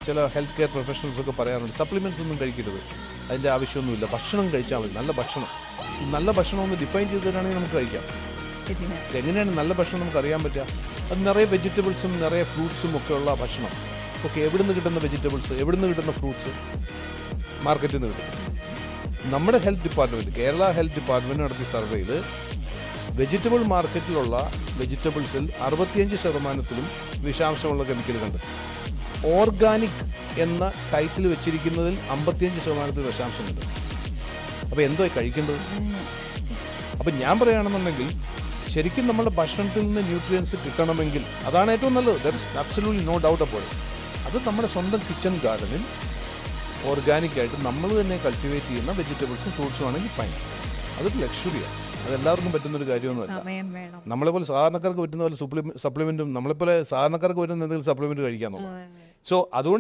ചില health care പ്രൊഫഷണൽസൊക്കെ പറയാറുണ്ട് supplements ഒന്നും കഴിക്കരുത്, അതിൻ്റെ ആവശ്യമൊന്നുമില്ല, ഭക്ഷണം കഴിച്ചാൽ മതി, നല്ല ഭക്ഷണം. നല്ല ഭക്ഷണം ഒന്ന് ഡിഫൈൻ ചെയ്ത് തരാണെങ്കിൽ നമുക്ക് കഴിക്കാം. എങ്ങനെയാണ് നല്ല ഭക്ഷണം നമുക്ക് അറിയാൻ പറ്റുക? അത് നിറയെ വെജിറ്റബിൾസും നിറയെ ഫ്രൂട്ട്സും ഒക്കെ ഉള്ള ഭക്ഷണം. ഓക്കെ, എവിടെ നിന്ന് കിട്ടുന്ന വെജിറ്റബിൾസ്, എവിടെ നിന്ന് കിട്ടുന്ന ഫ്രൂട്ട്സ്? മാർക്കറ്റിൽ നിന്ന് കിട്ടും. നമ്മുടെ health department, Kerala health department നടത്തിയ സർവേയിൽ വെജിറ്റബിൾ മാർക്കറ്റിലുള്ള വെജിറ്റബിൾസിൽ 65% വിഷാംശമുള്ള കെമിക്കൽ കണ്ടു. ഓർഗാനിക് എന്ന ടൈറ്റിൽ വെച്ചിരിക്കുന്നതിൽ 55% വിഷാംശമുണ്ട്. അപ്പോൾ എന്തോ കഴിക്കേണ്ടത്? അപ്പം ഞാൻ പറയുകയാണെന്നുണ്ടെങ്കിൽ ശരിക്കും നമ്മുടെ ഭക്ഷണത്തിൽ നിന്ന് ന്യൂട്രിയൻസ് കിട്ടണമെങ്കിൽ അതാണ് ഏറ്റവും നല്ലത്. There is absolutely no doubt അപ്പോൾ അത് നമ്മുടെ സ്വന്തം കിച്ചൺ ഗാർഡനിൽ ഓർഗാനിക്കായിട്ട് നമ്മൾ തന്നെ കൾട്ടിവേറ്റ് ചെയ്യുന്ന വെജിറ്റബിൾസും ഫ്രൂട്ട്സും ആണെങ്കിൽ ഫൈൻ. അതൊരു ലക്ഷറിയാണ്, അതെല്ലാവർക്കും പറ്റുന്നൊരു കാര്യമൊന്നുമല്ല. നമ്മളെപ്പോലെ സാധാരണക്കാർക്ക് പറ്റുന്ന പോലെ സപ്ലിമെൻറ്റും നമ്മളെപ്പോലെ സാധാരണക്കാർക്ക് പറ്റുന്ന എന്തെങ്കിലും സപ്ലിമെൻറ്റ് കഴിക്കാമെന്നുള്ളത്. സോ അതുകൊണ്ട്